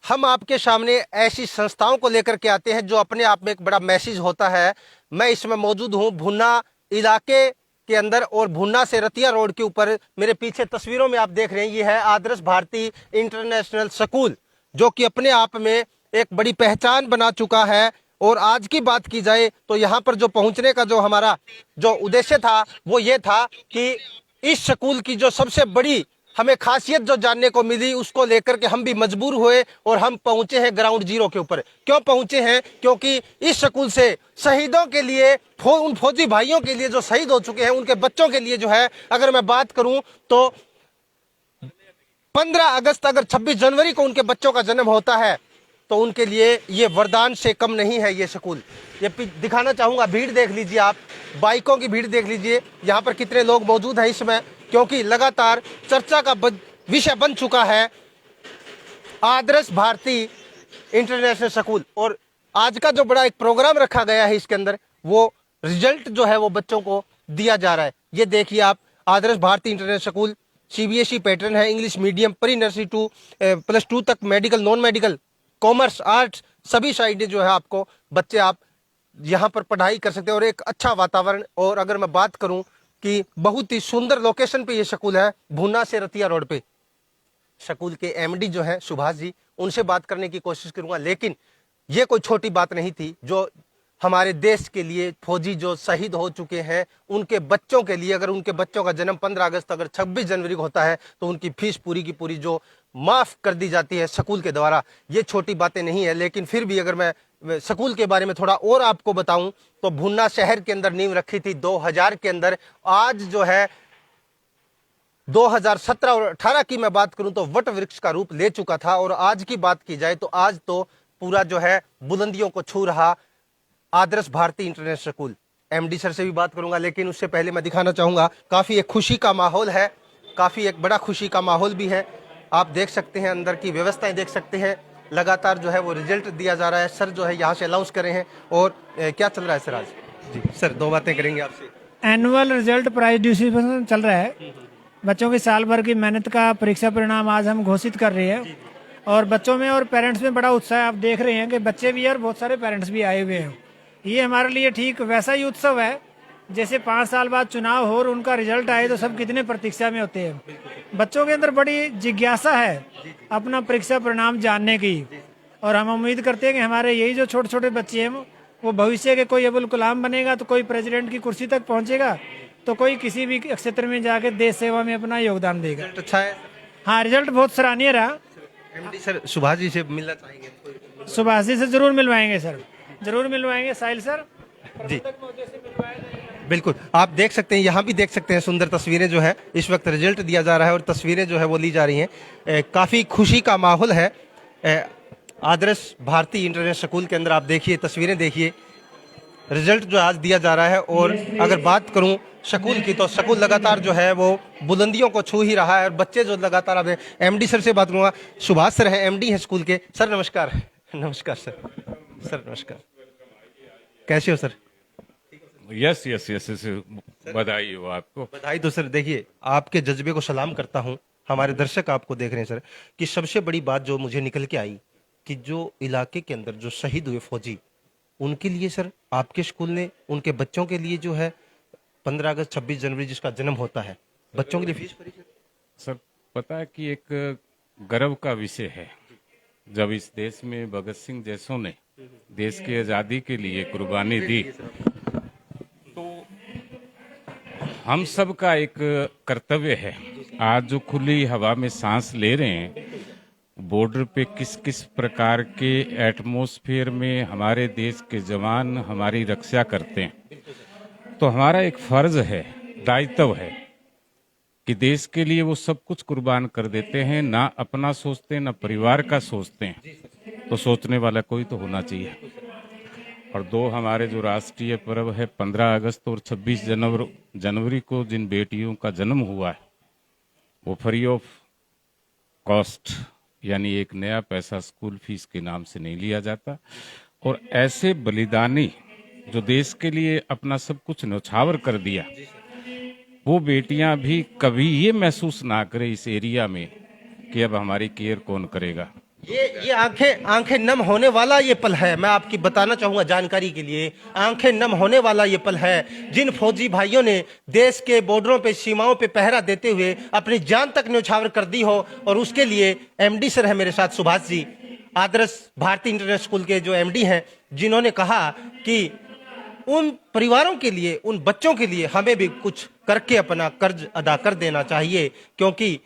हम आपके सामने ऐसी संस्थाओं को लेकर के आते हैं जो अपने आप में एक बड़ा मैसेज होता है। मैं इसमें मौजूद हूं भुन्ना इलाके के अंदर और भुन्ना से रतिया रोड के ऊपर मेरे पीछे तस्वीरों में आप देख रहे हैं ये है आदर्श भारती इंटरनेशनल स्कूल, जो कि अपने आप में एक बड़ी पहचान बना चुका है। और आज की बात की जाए तो यहाँ पर जो पहुंचने का जो हमारा जो उद्देश्य था वो ये था कि इस स्कूल की जो सबसे बड़ी हमें खासियत जो जानने को मिली उसको लेकर के हम भी मजबूर हुए और हम पहुंचे हैं ग्राउंड जीरो के ऊपर। क्यों पहुंचे हैं? क्योंकि इस स्कूल से शहीदों के लिए उन फौजी भाइयों के लिए जो शहीद हो चुके हैं उनके बच्चों के लिए जो है, अगर मैं बात करूं तो 15 अगस्त अगर 26 जनवरी को उनके बच्चों का जन्म होता है तो उनके लिए ये वरदान से कम नहीं है ये स्कूल। ये दिखाना चाहूंगा, भीड़ देख लीजिए आप, बाइकों की भीड़ देख लीजिए यहाँ पर कितने लोग मौजूद हैं इसमें, क्योंकि लगातार चर्चा का विषय बन चुका है आदर्श भारती इंटरनेशनल स्कूल। और आज का जो बड़ा एक प्रोग्राम रखा गया है इसके अंदर वो रिजल्ट जो है वो बच्चों को दिया जा रहा है। ये देखिए आप, Adarsh Bharti international school CBSE pattern है, English medium, pre nursery to +2 तक, medical, non medical, commerce, arts, सभी साइडें जो है आपको बच्चे आप यहाँ पर पढ़ाई कर सकते हैं। और एक अच्छा वातावरण, और अगर मैं बात करूं कि बहुत ही सुंदर लोकेशन पे ये स्कूल है, भुन्ना से रतिया रोड पे। स्कूल के एमडी जो है सुभाष जी, उनसे बात करने की कोशिश करूंगा। लेकिन ये कोई छोटी बात नहीं थी, जो हमारे देश के लिए फौजी जो शहीद हो चुके हैं उनके बच्चों के लिए, अगर उनके बच्चों का जन्म 15 अगस्त अगर 26 जनवरी को होता है तो उनकी फीस पूरी की पूरी जो माफ कर दी जाती है स्कूल के द्वारा। ये छोटी बातें नहीं है। लेकिन फिर भी अगर मैं स्कूल के बारे में थोड़ा और आपको बताऊं तो भुन्ना शहर के अंदर नींव रखी थी 2000 के अंदर। आज जो है 2017 और 18 की मैं बात करूं तो वट वृक्ष का रूप ले चुका था। और आज की बात की जाए तो आज तो पूरा जो है बुलंदियों को छू रहा Adarsh Bharti international school. MD sir से भी बात करूंगा, लेकिन उससे पहले मैं दिखाना चाहूंगा, काफी एक खुशी का माहौल है, काफी एक बड़ा खुशी का माहौल भी है। आप देख सकते हैं अंदर की व्यवस्थाएं देख सकते हैं, लगातार जो है वो रिजल्ट दिया जा रहा है। सर जो है यहाँ से अनाउंस करे हैं। और क्या चल रहा है सर आज? जी सर, दो बातें करेंगे आपसे। एनुअल रिजल्ट प्राइज डिस्ट्रीब्यूशन चल रहा है। बच्चों की साल भर की मेहनत का परीक्षा परिणाम आज हम घोषित कर रहे हैं और बच्चों में और पेरेंट्स में बड़ा उत्साह है। आप देख रहे हैं कि बच्चे भी और बहुत सारे पेरेंट्स भी आए हुए हैं। ये हमारे लिए ठीक वैसा ही उत्सव है जैसे 5 साल बाद चुनाव हो और उनका रिजल्ट आए तो सब कितने प्रतीक्षा में होते हैं। बच्चों के अंदर बड़ी जिज्ञासा है अपना परीक्षा परिणाम जानने की, और हम उम्मीद करते हैं कि हमारे यही जो छोटे छोटे बच्चे हैं वो भविष्य के कोई अबुल कलाम बनेगा, तो कोई प्रेसिडेंट की कुर्सी तक पहुंचेगा, तो कोई किसी भी क्षेत्र में जाकर देश सेवा में अपना योगदान देगा। अच्छा है। हाँ, रिजल्ट बहुत सराहनीय रहा। एमडी सर सुभाष जी से मिलना चाहेंगे? सुभाष जी से जरूर मिलवाएंगे सर, जरूर मिलवाएंगे। साहिल सर जी बिल्कुल, आप देख सकते हैं, यहाँ भी देख सकते हैं सुंदर तस्वीरें जो है इस वक्त रिजल्ट दिया जा रहा है और तस्वीरें जो है वो ली जा रही हैं। काफ़ी खुशी का माहौल है आदर्श भारती इंटरनेशनल स्कूल के अंदर। आप देखिए, तस्वीरें देखिए, रिजल्ट जो आज दिया जा रहा है। और अगर बात करूं स्कूल की तो स्कूल लगातार जो है वो बुलंदियों को छू ही रहा है और बच्चे जो लगातार। अब एमडी सर से बात करूंगा, सुभाष सर हैं, एमडी हैं स्कूल के। सर नमस्कार। नमस्कार सर। सर नमस्कार, कैसे हो sir? Yes yes yes yes, बधाई हो आपको। बधाई। तो सर देखिए, आपके जज्बे को सलाम करता हूं। हमारे दर्शक आपको देख रहे हैं सर, कि सबसे बड़ी बात जो मुझे निकल के आई कि जो इलाके के अंदर जो शहीद हुए फौजी, उनके लिए सर आपके स्कूल ने उनके बच्चों के लिए जो है 15 अगस्त 26 जनवरी जिसका जन्म होता है, बच्चों के लिए फीस भरी सर। पता है कि एक गर्व का विषय है जब इस देश में भगत सिंह जैसों ने देश की आजादी के लिए कुर्बानी दी, तो हम सब का एक कर्तव्य है आज जो खुली हवा में सांस ले रहे हैं, बॉर्डर पे किस किस प्रकार के एटमॉस्फेयर में हमारे देश के जवान हमारी रक्षा करते हैं, तो हमारा एक फर्ज है, दायित्व है कि देश के लिए वो सब कुछ कुर्बान कर देते हैं, ना अपना सोचते ना परिवार का सोचते हैं। तो सोचने वाला कोई तो होना चाहिए। और दो हमारे जो राष्ट्रीय पर्व है 15 अगस्त और 26 जनवरी को जिन बेटियों का जन्म हुआ है वो फ्री ऑफ कॉस्ट, यानी एक नया पैसा स्कूल फीस के नाम से नहीं लिया जाता। और ऐसे बलिदानी जो देश के लिए अपना सब कुछ न्यौछावर कर दिया, वो बेटियां भी कभी ये महसूस ना करें इस एरिया में कि अब हमारी केयर कौन करेगा। ये आंखें नम होने वाला ये पल है। मैं आपकी बताना चाहूंगा जानकारी के लिए, आंखें नम होने वाला ये पल है जिन फौजी भाइयों ने देश के बॉर्डरों पे, सीमाओं पे पहरा देते हुए अपनी जान तक न्यौछावर कर दी हो। और उसके लिए एमडी सर है मेरे साथ, सुभाष जी, आदर्श भारती इंटरनेशनल स्कूल के जो एमडी हैं, जिन्होंने कहा कि उन परिवारों के लिए, उन बच्चों के लिए हमें भी कुछ करके अपना कर्ज अदा कर देना चाहिए। क्योंकि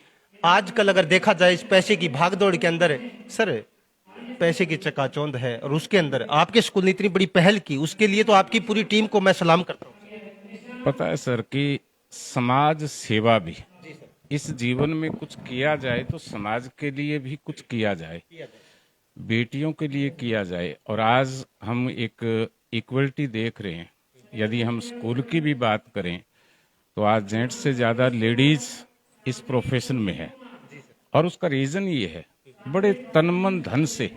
आजकल अगर देखा जाए इस पैसे की भागदौड़ के अंदर सर, पैसे की चकाचौंध है, और उसके अंदर आपके स्कूल ने इतनी बड़ी पहल की, उसके लिए तो आपकी पूरी टीम को मैं सलाम करता हूँ। पता है सर कि समाज सेवा भी, इस जीवन में कुछ किया जाए तो समाज के लिए भी कुछ किया जाए, बेटियों के लिए किया जाए। और आज हम एक इक्वलिटी देख रहे हैं। यदि हम स्कूल की भी बात करें तो आज जेंट्स से ज्यादा लेडीज इस प्रोफेशन में है। और उसका रीजन ये है, बड़े तन मन धन से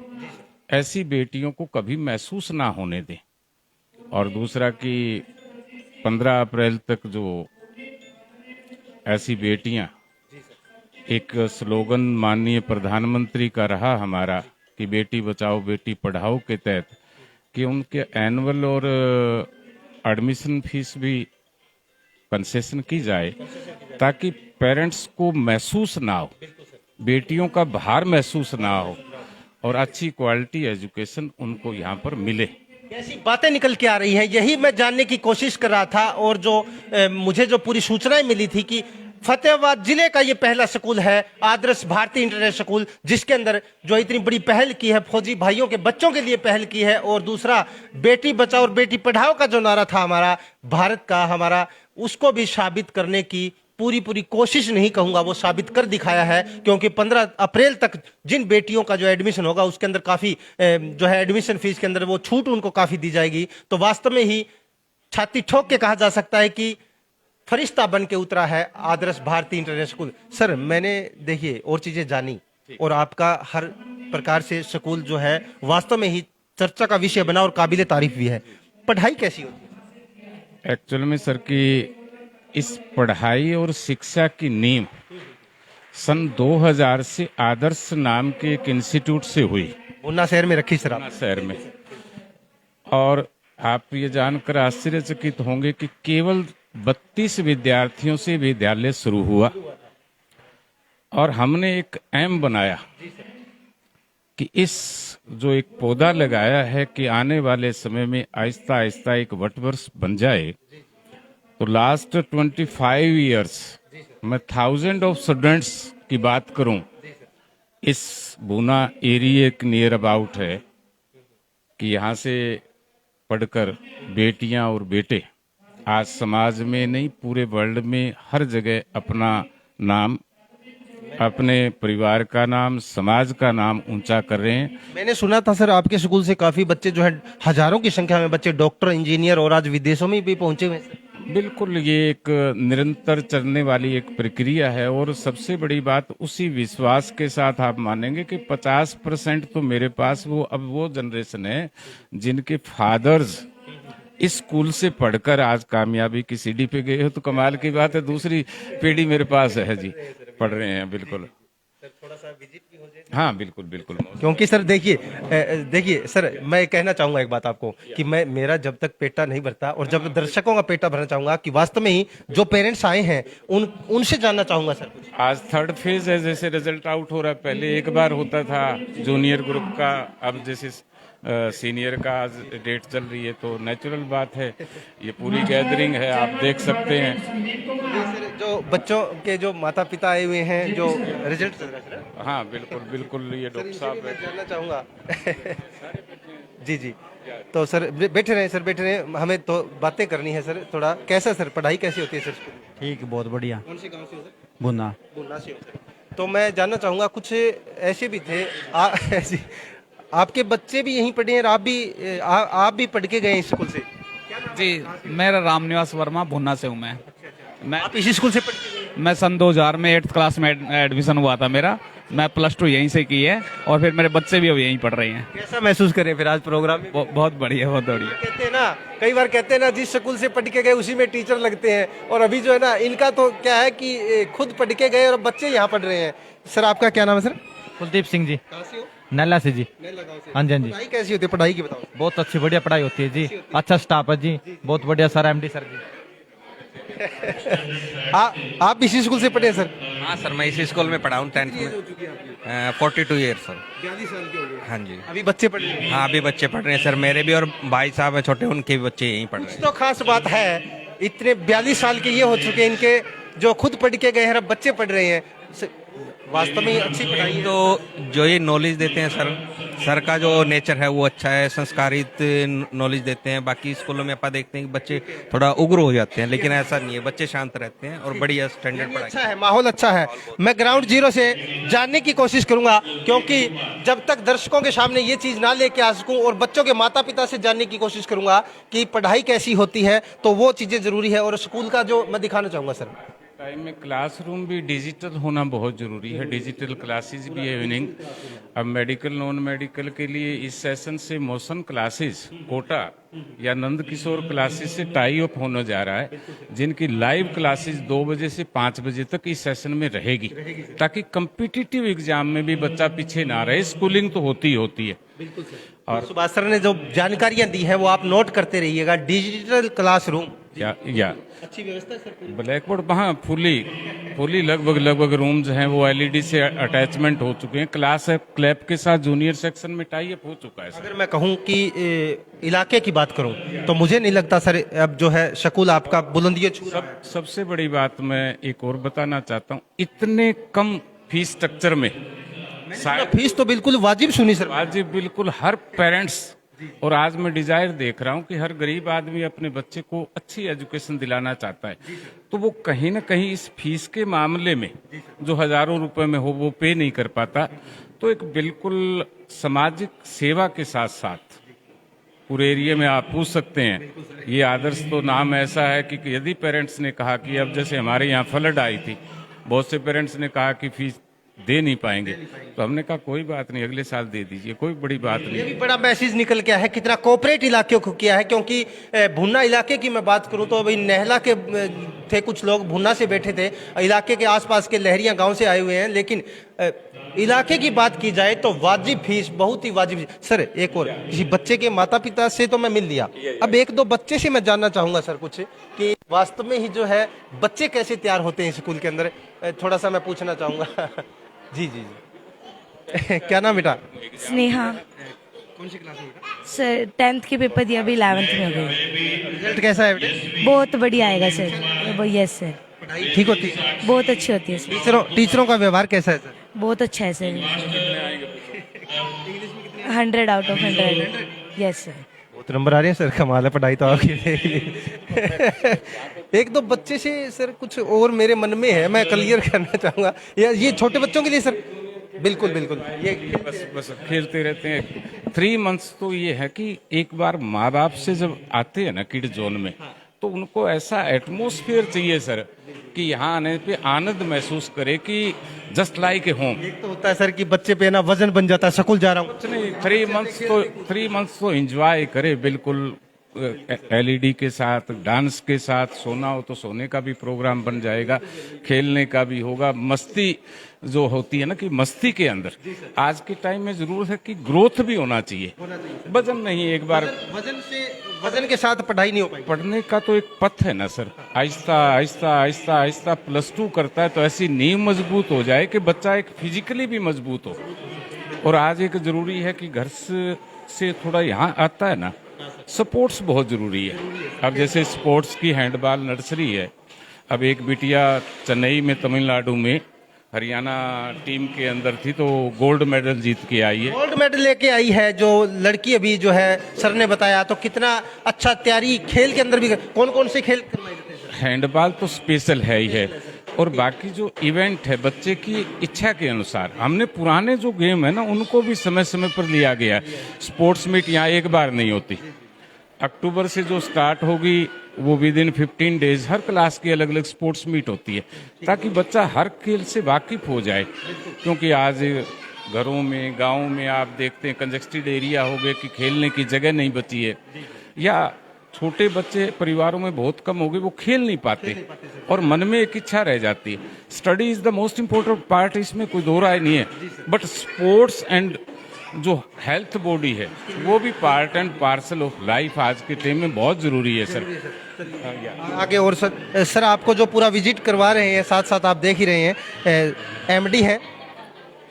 ऐसी बेटियों को कभी महसूस ना होने दें। और दूसरा कि 15 अप्रैल तक जो ऐसी बेटियां, एक स्लोगन माननीय प्रधानमंत्री का रहा हमारा कि बेटी बचाओ बेटी पढ़ाओ के तहत, कि उनके एनुअल और एडमिशन फीस भी कंसेशन की जाए, ताकि पेरेंट्स को महसूस ना हो, बेटियों का भार महसूस ना हो, और अच्छी क्वालिटी एजुकेशन उनको यहाँ पर मिले। कैसी बातें निकल के आ रही हैं, यही मैं जानने की कोशिश कर रहा था। और जो मुझे जो पूरी सूचनाएं मिली थी कि फतेहाबाद जिले का ये पहला स्कूल है, आदर्श भारती इंटरनेशनल स्कूल, जिसके अंदर जो इतनी बड़ी पहल की है, फौजी भाइयों के बच्चों के लिए पहल की है। और दूसरा, बेटी बचाओ और बेटी पढ़ाओ का जो नारा था हमारा, भारत का हमारा, उसको भी साबित करने की पूरी कोशिश नहीं कहूंगा, वो साबित कर दिखाया है। क्योंकि 15 अप्रैल तक जिन बेटियों का जो एडमिशन होगा, उसके अंदर काफी जो है एडमिशन फीस के अंदर वो छूट उनको काफी दी जाएगी। तो वास्तव में ही छाती ठोक के कहा जा सकता है कि फरिश्ता बन के उतरा है आदर्श भारती इंटरनेशनल स्कूल। सर, मैंने देखिए और चीजें जानी, और आपका हर प्रकार से स्कूल जो है वास्तव में ही चर्चा का विषय बना और काबिले तारीफ भी है। पढ़ाई कैसी होती है? एक्चुअल में सर की इस पढ़ाई और शिक्षा की नींव सन 2000 से आदर्श नाम के एक इंस्टीट्यूट से हुई, ऊना शहर में रखी सर, शहर में। और आप ये जानकर आश्चर्यचकित होंगे कि केवल 32 विद्यार्थियों से विद्यालय शुरू हुआ। और हमने एक एम बनाया कि इस जो एक पौधा लगाया है कि आने वाले समय में आहिस्ता आहिस्ता एक वटवृक्ष बन जाए। तो लास्ट 25 इयर्स मैं 1000 ऑफ स्टूडेंट्स की बात करूं, इस बूना एरिया के नियर अबाउट है कि यहाँ से पढ़कर बेटियां और बेटे आज समाज में नहीं, पूरे वर्ल्ड में हर जगह अपना नाम, अपने परिवार का नाम, समाज का नाम ऊंचा कर रहे हैं। मैंने सुना था सर, आपके स्कूल से काफी बच्चे जो है, हजारों की संख्या में बच्चे डॉक्टर, इंजीनियर और आज विदेशों में भी पहुंचे हुए हैं। बिल्कुल, ये एक निरंतर चलने वाली एक प्रक्रिया है। और सबसे बड़ी बात, उसी विश्वास के साथ आप मानेंगे कि 50% तो मेरे पास अब वो जनरेशन है जिनके फादर्स इस स्कूल से पढ़कर आज कामयाबी की सीढ़ी पे गए हो। तो कमाल की बात है, दूसरी पीढ़ी मेरे पास है जी, पढ़ रहे हैं। बिल्कुल थोड़ा सा विजिट भी हो जाए। हाँ, बिल्कुल बिल्कुल। क्योंकि सर देखिए सर, मैं कहना चाहूंगा एक बात आपको कि मेरा जब तक पेटा नहीं भरता, और जब दर्शकों का पेटा भरना चाहूंगा कि वास्तव में ही जो पेरेंट्स आए हैं उनसे जानना चाहूंगा सर। आज थर्ड फेज है, जैसे रिजल्ट आउट हो रहा है। पहले एक बार होता था जूनियर ग्रुप का, अब जैसे सीनियर का आज डेट चल रही है। तो नेचुरल बात है, ये पूरी गैदरिंग है, आप देख सकते हैं। जो बच्चों के जो माता पिता आए हुए हैं, जो रिजल्ट चल रहा है। हाँ बिल्कुल बिल्कुल, ये डॉक्टर साहब मैं जानना चाहूंगा जी। तो सर बैठे रहे, सर बैठे रहे, हमें तो बातें करनी है सर। थोड़ा कैसा सर, पढ़ाई कैसी होती है सर? ठीक, बहुत बढ़िया। कौन से गाँव से हो सर? भुन्ना। भुन्ना से हो सर। तो मैं जानना चाहूंगा, कुछ ऐसे भी थे आपके बच्चे भी यहीं पढ़े हैं, आप भी पढ़ के गए इस स्कूल से? जी, मेरा रामनिवास वर्मा, भुन्ना से हूँ मैं। आप इसी स्कूल से पढ़ के गए? मैं सन 2000 में 8th क्लास में एडमिशन हुआ था मेरा। मैं +2 यहीं से की है, और फिर मेरे बच्चे भी अब यहीं पढ़ रहे हैं। कैसा महसूस करें फिर आज प्रोग्राम में? बहुत बढ़िया, बहुत बढ़िया। कहते हैं ना, कई बार कहते हैं ना, जिस स्कूल से पढ़ के गए उसी में टीचर लगते हैं। और अभी जो है ना, इनका तो क्या है कि खुद पढ़ के गए और बच्चे यहाँ पढ़ रहे हैं। सर आपका क्या नाम है सर? कुलदीप सिंह जी। कहाँ से हो? नैला से जी। हाँ जी हाँ जी। पढ़ाई कैसी होती है, पढ़ाई की बताओ। बहुत अच्छी बढ़िया पढ़ाई होती है जी, अच्छा स्टाफ है जी, बहुत बढ़िया सर, एमडी सर जी। आप इसी स्कूल से पढ़े हैं सर? हाँ सर, मैं इसी स्कूल में पढ़ा हूँ 10th में। 42 ईयर सर। 42 साल के हो गए। हाँ जी। अभी बच्चे पढ़ रहे हैं? हाँ, अभी बच्चे पढ़ रहे हैं सर, मेरे भी, और भाई साहब है छोटे, उनके भी बच्चे यहीं पढ़ रहे हैं। तो खास बात है, इतने 42 साल के ये हो चुके हैं इनके, जो खुद पढ़ के गए हैं अब बच्चे पढ़ रहे हैं। वास्तव में अच्छी पढ़ाई है। तो जो ये नॉलेज देते हैं सर का जो नेचर है वो अच्छा है, संस्कारित नॉलेज देते हैं। बाकी स्कूलों में अपन देखते हैं कि बच्चे थोड़ा उग्र हो जाते हैं, लेकिन ऐसा नहीं है, बच्चे शांत रहते हैं और बढ़िया स्टैंडर्ड पढ़ाई। अच्छा है, माहौल अच्छा है। मैं ग्राउंड जीरो से जानने की कोशिश करूंगा, क्योंकि जब तक दर्शकों के सामने ये चीज ना लेके आ सकूं और बच्चों के माता पिता से जानने की कोशिश करूंगा कि पढ़ाई कैसी होती है, तो वो चीजें जरूरी है। और स्कूल का जो मैं दिखाना चाहूंगा सर, टाइम में क्लासरूम भी डिजिटल होना बहुत ज़रूरी है, डिजिटल क्लासेस भी है इवनिंग। अब मेडिकल नॉन मेडिकल के लिए इस सेशन से मोशन क्लासेस कोटा या नंद किशोर क्लासेस से टाई अप होने जा रहा है, जिनकी लाइव क्लासेस 2 बजे से 5 बजे तक इस सेशन में रहेगी, ताकि कम्पिटिटिव एग्जाम में भी बच्चा पीछे ना रहे। स्कूलिंग तो होती ही होती है। और सुभाष सर ने जो जानकारियां दी है वो आप नोट करते रहिएगा। डिजिटल क्लासरूम या अच्छी व्यवस्था है सर। ब्लैक बोर्ड वहाँ फुली लगभग रूम्स हैं वो एलईडी से अटैचमेंट हो चुके हैं। क्लास है क्लैब के साथ जूनियर सेक्शन में टाई अप हो चुका है सर। अगर मैं कहूं कि इलाके की बात करूं तो मुझे नहीं लगता सर अब जो है स्कूल आपका बुलंदियों छू रहा है। सबसे बड़ी बात मैं एक और बताना चाहता हूँ, इतने कम फीस स्ट्रक्चर में फीस तो बिल्कुल वाजिब सुनी सर। वाजिब बिल्कुल हर पेरेंट्स, और आज मैं डिजायर देख रहा हूँ कि हर गरीब आदमी अपने बच्चे को अच्छी एजुकेशन दिलाना चाहता है, तो वो कहीं ना कहीं इस फीस के मामले में जो हजारों रुपए में हो वो पे नहीं कर पाता। तो एक बिल्कुल सामाजिक सेवा के साथ साथ पूरे एरिया में आप पूछ सकते हैं, ये आदर्श तो नाम ऐसा है कि यदि पेरेंट्स ने कहा कि अब जैसे हमारे यहाँ फ्लड आई थी, बहुत से पेरेंट्स ने कहा कि फीस दे नहीं पाएंगे, तो हमने कहा कोई बात नहीं, अगले साल दे दीजिए, कोई बड़ी बात नहीं। ये भी बड़ा मैसेज निकल के है, कितना कोऑपरेट इलाके को किया है। क्योंकि भुन्ना इलाके की मैं बात करूं तो अभी नहला के थे कुछ लोग, भुन्ना से बैठे थे, इलाके के आसपास के लहरिया गांव से आए हुए हैं, लेकिन इलाके की बात की जाए तो वाजिब फीस, बहुत ही वाजिब। सर एक और, किसी बच्चे के माता पिता से तो मैं मिल लिया, अब एक दो बच्चे से मैं जानना चाहूंगा सर कुछ, कि वास्तव में ही जो है बच्चे कैसे तैयार होते हैं स्कूल के अंदर, थोड़ा सा मैं पूछना चाहूंगा। जी जी जी। क्या नाम बेटा? स्नेहा। कौन सी क्लास में बेटा? सर 10th के पेपर दिया, अभी 11th में हो गई। रिजल्ट कैसा है बेटे? बहुत बढ़िया आएगा सर। Yes sir. पढ़ाई ठीक होती है? बहुत अच्छी होती है सर। टीचरों का व्यवहार कैसा है सर? बहुत अच्छा है sir. 100 out of 100। Yes sir. बहुत नंबर आ रहे हैं सर, कमाल है पढ़ाई तो आपकी। एक दो बच्चे से सर कुछ और मेरे मन में है, मैं क्लियर करना चाहूंगा। ये छोटे बच्चों के लिए सर बिल्कुल बिल्कुल ये बस खेलते रहते हैं। 3 मंथ्स तो ये है कि एक बार माँ बाप से जब आते हैं ना किड जोन में, तो उनको ऐसा एटमोस्फेयर चाहिए सर कि यहाँ आने पे आनंद महसूस करे कि जस्ट लाइक ए होम। एक तो होता है सर कि बच्चे पे ना वजन बन जाता है, स्कूल जा रहा हूँ। कुछ नहीं, 3 मंथ्स तो एंजॉय करे बिल्कुल, एलईडी के साथ, डांस के साथ, सोना हो तो सोने का भी प्रोग्राम बन जाएगा, खेलने का भी होगा, मस्ती जो होती है ना कि मस्ती के अंदर आज के टाइम में जरूर है कि ग्रोथ भी होना चाहिए, वजन नहीं। एक बार वजन के साथ पढ़ाई नहीं हो पाएगी। पढ़ने का तो एक पथ है ना सर, आहिस्ता आहिस्ता आहिस्ता आहिस्ता +2 करता है तो ऐसी नींव मजबूत हो जाए कि बच्चा एक फिजिकली भी मजबूत हो। और आज एक जरूरी है कि घर से थोड़ा यहाँ आता है ना, स्पोर्ट्स बहुत जरूरी है। अब जैसे स्पोर्ट्स की हैंडबॉल नर्सरी है, अब एक बिटिया चेन्नई में, तमिलनाडु में हरियाणा टीम के अंदर थी, तो गोल्ड मेडल जीत के आई है। गोल्ड मेडल लेके आई है जो लड़की, अभी जो है सर ने बताया, तो कितना अच्छा तैयारी खेल के अंदर भी। कौन कौन से खेल करवाए जाते हैं सर? हैंडबॉल तो स्पेशल है ही है, और बाकी जो इवेंट है बच्चे की इच्छा के अनुसार, हमने पुराने जो गेम है ना उनको भी समय समय पर लिया गया है। स्पोर्ट्स मीट यहाँ एक बार नहीं होती, अक्टूबर से जो स्टार्ट होगी वो with in 15 days her class की अलग अलग स्पोर्ट्स मीट होती है, ताकि बच्चा हर खेल से वाकिफ हो जाए। क्योंकि आज घरों में, गाँव में आप देखते हैं कंजेस्टेड एरिया हो गए कि खेलने की जगह नहीं बची है, या छोटे बच्चे परिवारों में बहुत कम हो गए, वो खेल नहीं पाते और मन में एक इच्छा रह जाती है। Study is the most important part, इसमें कोई दो राय नहीं है, बट स्पोर्ट्स एंड जो हेल्थ बॉडी है वो भी part and parcel of life आज के टाइम में बहुत जरूरी है सर। आगे और सर आपको जो पूरा विजिट करवा रहे हैं, साथ साथ आप देख ही रहे हैं एमडी है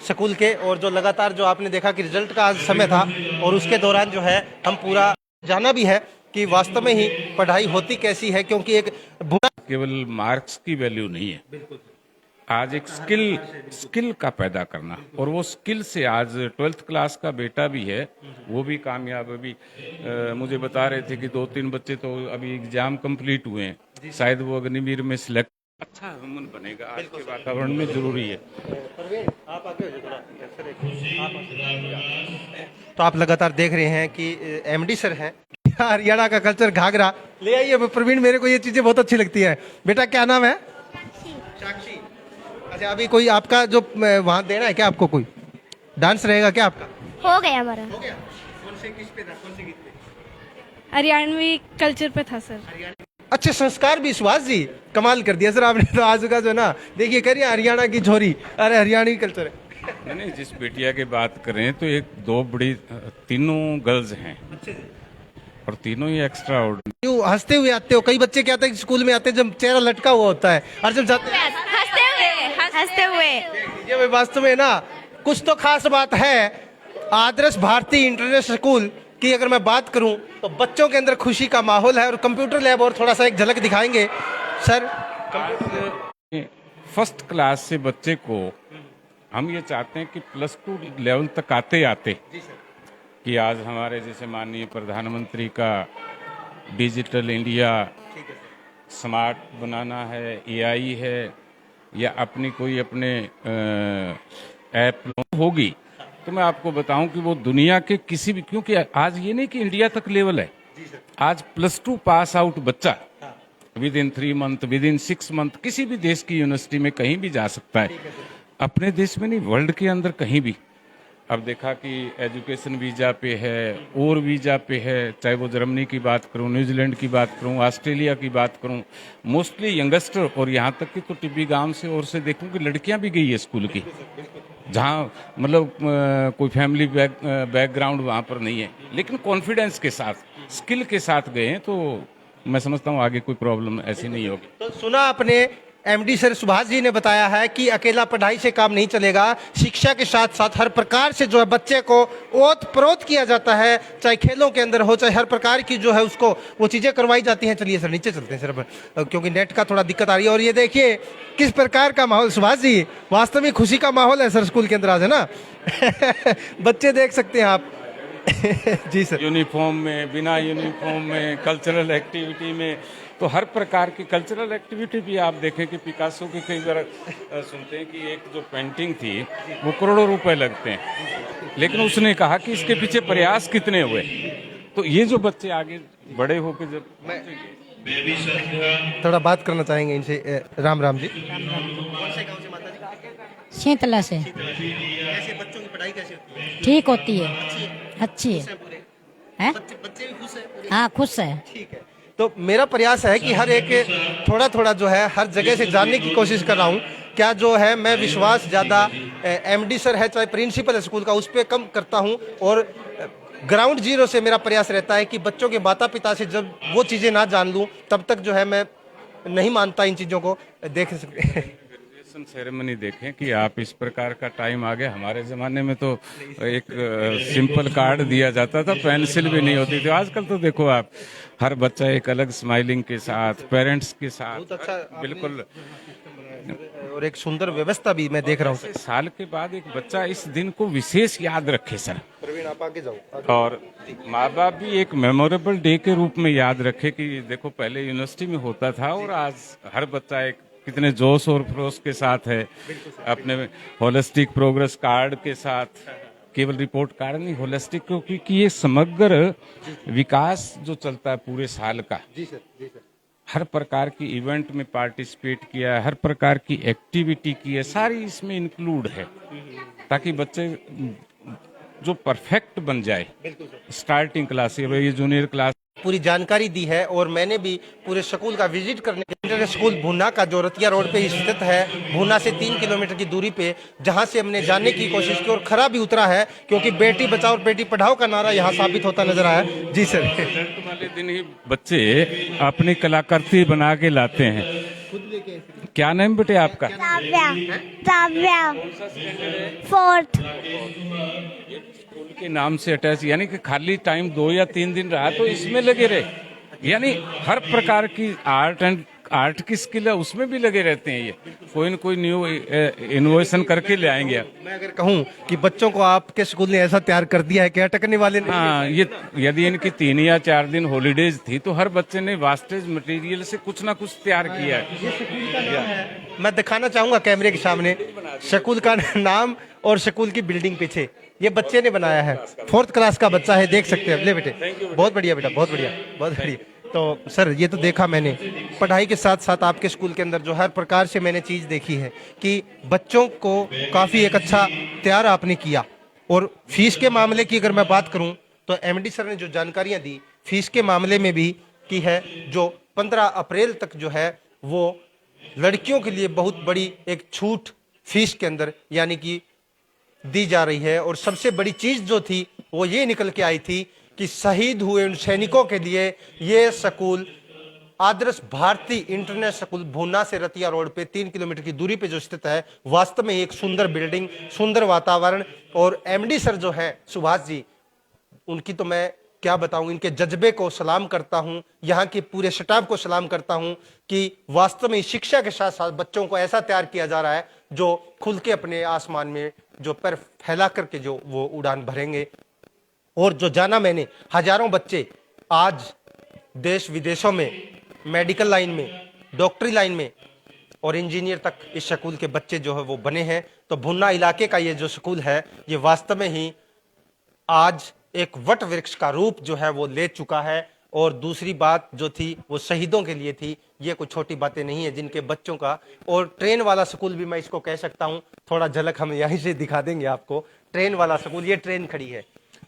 स्कूल के, और जो लगातार जो आपने देखा कि रिजल्ट का आज समय था और उसके दौरान जो है हम पूरा जाना भी है कि वास्तव में ही पढ़ाई होती कैसी है, क्योंकि एक बुरा केवल मार्क्स की वैल्यू नहीं है, आज एक स्किल का पैदा करना, और वो स्किल से आज 12th क्लास का बेटा भी है वो भी कामयाब। अभी मुझे बता रहे थे कि 2-3 बच्चे तो अभी एग्जाम कंप्लीट हुए हैं, शायद वो अग्निवीर में सिलेक्ट। अच्छा ह्यूमन बनेगा आज के वातावरण में जरूरी है। तो आप लगातार देख रहे हैं कि एमडी सर हैं, हरियाणा का कल्चर घाघरा ले आइए प्रवीण, मेरे को ये चीजें बहुत अच्छी लगती है। बेटा क्या नाम है? साक्षी। अच्छा अभी कोई आपका जो वहाँ देना है क्या, आपको कोई डांस रहेगा क्या आपका? हो गया हमारा। हो गया। कौन से किस पे था, कौन से गीत पे? हरियाणवी कल्चर पे था सर। अच्छे संस्कार भी, सुभाष जी कमाल कर दिया सर आपने तो आज का जो ना देखिए करिए हरियाणा की छोरी, अरे हरियाणवी कल्चर है। नहीं, जिस बेटिया की बात करें तो एक दो बड़ी तीनों गर्ल्स हैं और तीनों ही एक्स्ट्रा ऑर्डिनरी। क्यों हंसते हुए आते हो? कई बच्चे क्या आते हैं स्कूल में आते हैं जब चेहरा लटका हुआ होता है, और जब जाते हैं हंसते हुए ये मैं वास्तव में ना कुछ तो खास बात है आदर्श भारती इंटरनेशनल स्कूल की। अगर मैं बात करूं तो बच्चों के अंदर खुशी का माहौल है, और कंप्यूटर लैब और थोड़ा सा एक झलक दिखाएंगे सर। फर्स्ट क्लास से बच्चे को हम ये चाहते हैं कि +2 लेवल तक आते आते कि आज हमारे जैसे माननीय प्रधानमंत्री का डिजिटल इंडिया स्मार्ट बनाना है, AI है, या अपनी कोई अपने ऐप होगी, तो मैं आपको बताऊं कि वो दुनिया के किसी भी, क्योंकि आज ये नहीं कि इंडिया तक लेवल है, आज +2 पास आउट बच्चा with in 3 month, with in 6 month किसी भी देश की यूनिवर्सिटी में कहीं भी जा सकता है, अपने देश में नहीं वर्ल्ड के अंदर कहीं भी। अब देखा कि एजुकेशन वीजा पे है और वीजा पे है, चाहे वो जर्मनी की बात करूं, न्यूजीलैंड की बात करूं, ऑस्ट्रेलिया की बात करूं, मोस्टली यंगस्टर, और यहाँ तक कि तो टिब्बी गांव से और से देखूं कि लड़कियां भी गई है स्कूल की, जहाँ मतलब कोई फैमिली बैकग्राउंड वहाँ पर नहीं है, लेकिन कॉन्फिडेंस के साथ स्किल के साथ गए हैं, तो मैं समझता हूँ आगे कोई प्रॉब्लम ऐसी नहीं होगी। तो सुना आपने एमडी सर सुभाष जी ने बताया है कि अकेला पढ़ाई से काम नहीं चलेगा, शिक्षा के साथ साथ हर प्रकार से जो है बच्चे को ओत प्रोत किया जाता है, चाहे खेलों के अंदर हो, चाहे हर प्रकार की जो है उसको वो चीज़ें करवाई जाती हैं। चलिए सर नीचे चलते हैं सर, क्योंकि नेट का थोड़ा दिक्कत आ रही है। और ये देखिए किस प्रकार का माहौल, सुभाष जी वास्तव में खुशी का माहौल है सर स्कूल के अंदर आज, है ना? बच्चे देख सकते हैं आप। जी सर। यूनिफॉर्म में, बिना यूनिफॉर्म में, कल्चरल एक्टिविटी में, तो हर प्रकार की कल्चरल एक्टिविटी भी आप देखें कि पिकासो की कई बार सुनते हैं कि एक जो पेंटिंग थी वो करोड़ों रुपए लगते हैं, लेकिन उसने कहा कि इसके पीछे प्रयास कितने हुए। तो ये जो बच्चे आगे बड़े होकर जब थोड़ा बात करना चाहेंगे इनसे। राम राम जी। शीतला से। कैसे बच्चों की पढ़ाई कैसे होती है? ठीक होती है, अच्छी है। हैं? बच्चे भी खुश हैं? हाँ खुश है। ठीक है। तो मेरा प्रयास है कि हर एक थोड़ा थोड़ा जो है हर जगह से जानने की कोशिश कर रहा हूँ। क्या जो है मैं विश्वास ज़्यादा एमडी सर है चाहे प्रिंसिपल है स्कूल का उस पर कम करता हूँ, और ग्राउंड जीरो से मेरा प्रयास रहता है कि बच्चों के माता पिता से जब वो चीज़ें ना जान लूँ तब तक जो है मैं नहीं मानता इन चीज़ों को देख सकते। सेरेमनी देखें कि आप इस प्रकार का टाइम आ गया। हमारे जमाने में तो एक सिंपल कार्ड दिया जाता था, पेंसिल भी नहीं होती थी। आजकल तो देखो आप, हर बच्चा एक अलग स्माइलिंग के साथ, पेरेंट्स के साथ, अच्छा बिल्कुल, और एक सुंदर व्यवस्था भी मैं देख रहा हूँ। साल के बाद एक बच्चा इस दिन को विशेष याद रखे सर, प्रवीण आप आगे जाओ, और माँ बाप भी एक मेमोरेबल डे के रूप में याद रखे कि देखो पहले यूनिवर्सिटी में होता था और आज हर बच्चा एक कितने जोश और खरोश के साथ है, अपने होलिस्टिक प्रोग्रेस कार्ड के साथ, केवल रिपोर्ट कार्ड नहीं, होलिस्टिक, क्योंकि ये समग्र विकास जो चलता है पूरे साल का। जी सर, जी सर। हर प्रकार की इवेंट में पार्टिसिपेट किया है, हर प्रकार की एक्टिविटी की है, सारी इसमें इंक्लूड है, ताकि बच्चे जो परफेक्ट बन जाए स्टार्टिंग क्लास से, ये जूनियर क्लास। पूरी जानकारी दी है और मैंने भी पूरे स्कूल का विजिट करने इंटरनेशनल स्कूल भूना का जो रतिया रोड पे स्थित है, भूना से 3 किलोमीटर की दूरी पे, जहां से हमने जानने की कोशिश की और खरा भी उतरा है, क्योंकि बेटी बचाओ और बेटी पढ़ाओ का नारा यहाँ साबित होता नजर आया। जी सर। रिजल्ट वाले दिन ही बच्चे अपनी कलाकृति बना के लाते हैं। क्या नाम बेटे आपका? फोर्थ। स्कूल के नाम से अटैच, यानी कि खाली टाइम 2 या 3 दिन रहा तो इसमें लगे रहे, यानी हर प्रकार की आर्ट की स्किल है उसमें भी लगे रहते हैं। ये कोई न कोई न्यू इनोवेशन करके ले आएंगे आप। मैं अगर कहूँ कि बच्चों को आपके स्कूल ने ऐसा तैयार कर दिया है कि अटकने वाले नहीं। हाँ, ये यदि इनकी 3 या 4 दिन हॉलीडेज थी तो हर बच्चे ने वास्टेज मटेरियल से कुछ ना कुछ तैयार किया है। मैं दिखाना चाहूंगा कैमरे के सामने स्कूल का नाम और स्कूल की बिल्डिंग पीछे ये बच्चे ने बनाया है। 4th क्लास का बच्चा है, देख सकते हैं। ले बेटे, बहुत बढ़िया बेटा, बहुत बढ़िया, बहुत बढ़िया। तो सर ये तो देखा मैंने, पढ़ाई के साथ साथ आपके स्कूल के अंदर जो हर प्रकार से मैंने चीज देखी है कि बच्चों को काफी एक अच्छा तैयार आपने किया। और फीस के मामले की अगर मैं बात करूं तो एमडी सर ने जो जानकारियां दी फीस के मामले में भी की है, जो 15 अप्रैल तक जो है वो लड़कियों के लिए बहुत बड़ी एक छूट फीस के अंदर यानी कि दी जा रही है। और सबसे बड़ी चीज जो थी वो ये निकल के आई थी कि शहीद हुए उन सैनिकों के लिए ये स्कूल आदर्श भारती इंटरनेशनल स्कूल भूना से रतिया रोड पे 3 किलोमीटर की दूरी पे जो स्थित है, वास्तव में एक सुंदर बिल्डिंग, सुंदर वातावरण। और एमडी सर जो है सुभाष जी, उनकी तो मैं क्या बताऊं, इनके जज्बे को सलाम करता हूं, यहाँ के पूरे स्टाफ को सलाम करता हूं कि वास्तव में शिक्षा के साथ साथ बच्चों को ऐसा तैयार किया जा रहा है जो खुल के अपने आसमान में जो पैर फैला करके जो वो उड़ान भरेंगे। और जो जाना मैंने, हजारों बच्चे आज देश विदेशों में मेडिकल लाइन में, डॉक्टरी लाइन में और इंजीनियर तक इस स्कूल के बच्चे जो है वो बने हैं। तो भुन्ना इलाके का ये जो स्कूल है ये वास्तव में ही आज एक वट वृक्ष का रूप जो है वो ले चुका है। और दूसरी बात जो थी वो शहीदों के लिए थी, ये कोई छोटी बातें नहीं है जिनके बच्चों का। और ट्रेन वाला स्कूल भी मैं इसको कह सकता हूँ, थोड़ा झलक हम यहीं से दिखा देंगे आपको। ट्रेन वाला स्कूल, ये ट्रेन खड़ी है,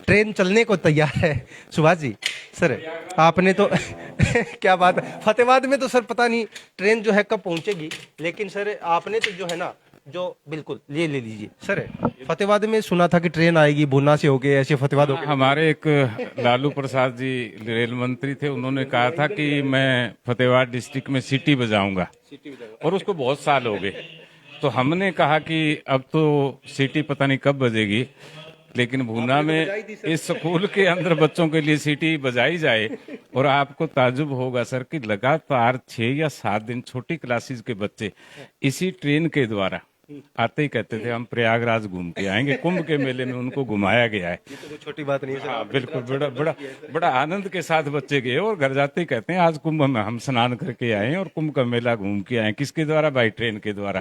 ट्रेन चलने को तैयार है। सुभाष जी सर आपने तो क्या बात है, फतेहाबाद में तो सर पता नहीं ट्रेन जो है कब पहुंचेगी, लेकिन सर आपने तो जो है ना जो बिल्कुल ये ले लीजिए सर। फतेहाबाद में सुना था कि ट्रेन आएगी भुना से होके ऐसे फतेहाबाद होके। हमारे एक लालू प्रसाद जी रेल मंत्री थे, उन्होंने कहा था कि मैं फतेहाबाद डिस्ट्रिक्ट में सिटी बजाऊंगा, और उसको बहुत साल हो गए। तो हमने कहा कि अब तो सिटी पता नहीं कब बजेगी, लेकिन भूना में इस स्कूल के अंदर बच्चों के लिए सीटी बजाई जाए। और आपको ताजुब होगा सर कि लगातार 6 या 7 दिन छोटी क्लासेस के बच्चे इसी ट्रेन के द्वारा आते ही कहते थे हम प्रयागराज घूम के आएंगे। कुंभ के मेले में उनको घुमाया गया है। ये तो कोई छोटी बात नहीं है सर। हाँ बिल्कुल, बड़ा बड़ा बड़ा आनंद के साथ बच्चे गए और घर जाते ही कहते हैं आज कुंभ में हम स्नान करके आए हैं और कुंभ का मेला घूम के आए। किसके द्वारा? भाई ट्रेन के द्वारा।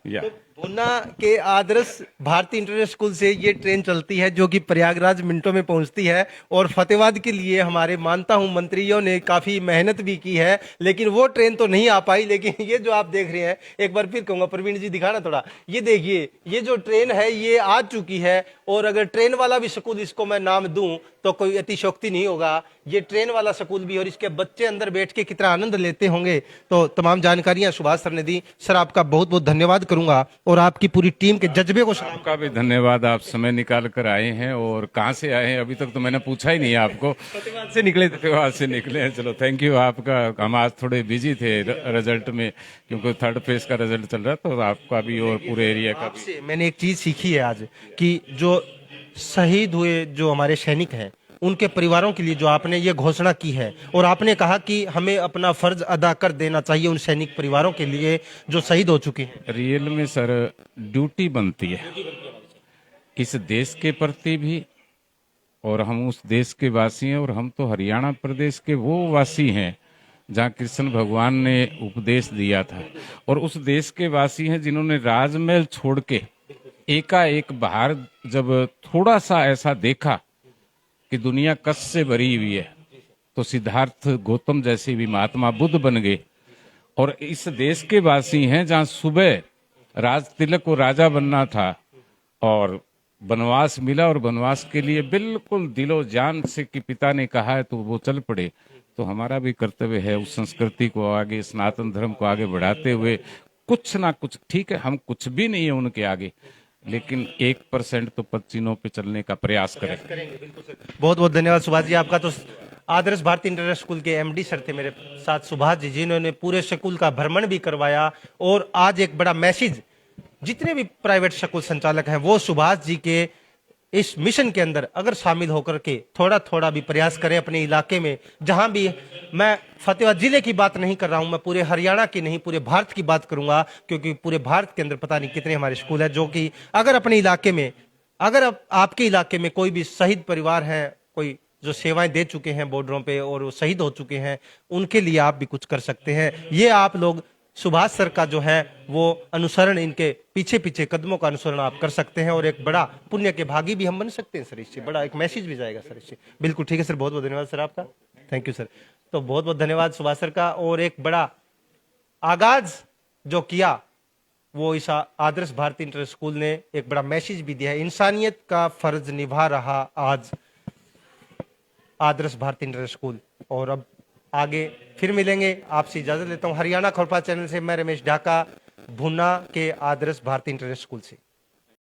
या भुना के आदर्श भारती इंटरनेशनल स्कूल से ये ट्रेन चलती है जो कि प्रयागराज मिनटों में पहुंचती है। और फतेहाबाद के लिए हमारे मानता हूं मंत्रियों ने काफी मेहनत भी की है, लेकिन वो ट्रेन तो नहीं आ पाई। लेकिन ये जो आप देख रहे हैं, एक बार फिर कहूंगा प्रवीण जी दिखाना थोड़ा, ये देखिए ये जो ट्रेन है ये आ चुकी है। और अगर ट्रेन वाला भी स्कूल इसको मैं नाम दूं तो कोई अतिशोक्ति नहीं होगा। ये ट्रेन वाला स्कूल भी और इसके बच्चे अंदर बैठ के कितना आनंद लेते होंगे। तो तमाम जानकारियां सुभाष सर ने दी। सर आपका बहुत बहुत धन्यवाद करूंगा और आपकी पूरी टीम के जज्बे को सलाम। आपका भी धन्यवाद, आप समय निकाल कर आए हैं। और कहाँ से आए हैं अभी तक तो मैंने पूछा ही नहीं है आपको। फतेहाबाद से निकले थे। फतेहाबाद से निकले हैं, चलो थैंक यू आपका। हम आज थोड़े बिजी थे रिजल्ट में, क्योंकि 3rd फेज का रिजल्ट चल रहा था। तो आपका भी और पूरे एरिया का भी। मैंने एक चीज सीखी है आज कि जो शहीद हुए जो हमारे सैनिक हैं उनके परिवारों के लिए जो आपने ये घोषणा की है और आपने कहा कि हमें अपना फर्ज अदा कर देना चाहिए उन सैनिक परिवारों के लिए जो शहीद हो चुके हैं। रियल में सर ड्यूटी बनती है इस देश के प्रति भी, और हम उस देश के वासी हैं। और हम तो हरियाणा प्रदेश के वो वासी हैं जहाँ कृष्ण भगवान ने उपदेश दिया था। और उस देश के वासी हैं जिन्होंने राजमहल छोड़ के एकाएक बाहर जब थोड़ा सा ऐसा देखा कि दुनिया कष्ट से भरी हुई है, तो सिद्धार्थ गौतम जैसे भी महात्मा बुद्ध बन गए। और इस देश के वासी हैं जहाँ सुबह राज तिलक को राजा बनना था और वनवास मिला और वनवास के लिए बिल्कुल दिलो जान से कि पिता ने कहा है तो वो चल पड़े। तो हमारा भी कर्तव्य है उस संस्कृति को आगे, सनातन धर्म को आगे बढ़ाते हुए कुछ ना कुछ, ठीक है हम कुछ भी नहीं है उनके आगे, लेकिन 1% तो पच्चीनों पे चलने का प्रयास करें। बहुत बहुत धन्यवाद सुभाष जी आपका। तो आदर्श भारती इंटरनेशनल स्कूल के एमडी सर थे मेरे साथ सुभाष जी, जिन्होंने पूरे स्कूल का भ्रमण भी करवाया और आज एक बड़ा मैसेज जितने भी प्राइवेट स्कूल संचालक हैं वो सुभाष जी के इस मिशन के अंदर अगर शामिल होकर के थोड़ा थोड़ा भी प्रयास करें अपने इलाके में, जहां भी, मैं फतेहाबाद जिले की बात नहीं कर रहा हूं, मैं पूरे हरियाणा की नहीं पूरे भारत की बात करूंगा, क्योंकि पूरे भारत के अंदर पता नहीं कितने हमारे स्कूल है जो कि अगर अपने इलाके में, अगर आपके इलाके में कोई भी शहीद परिवार है, कोई जो सेवाएं दे चुके हैं बॉर्डरों पे और वो शहीद हो चुके हैं, उनके लिए आप भी कुछ कर सकते हैं। ये आप लोग सुभाष सर का जो है वो अनुसरण, इनके पीछे पीछे कदमों का अनुसरण आप कर सकते हैं और एक बड़ा पुण्य के भागी भी हम बन सकते हैं सर। इससे बड़ा एक मैसेज भी जाएगा सर इससे। बिल्कुल ठीक है सर, बहुत बहुत धन्यवाद सर आपका, थैंक यू सर। तो बहुत बहुत धन्यवाद सुभाष सर का। और एक बड़ा आगाज जो किया वो इस आदर्श भारती इंटर स्कूल ने एक बड़ा मैसेज भी दिया है, इंसानियत का फर्ज निभा रहा आज आदर्श भारती इंटर स्कूल। और अब आगे फिर मिलेंगे, आपसे इजाजत लेता हूं। हरियाणा खोरपा चैनल से मैं रमेश ढाका, भुना के आदर्श भारती इंटर स्कूल से।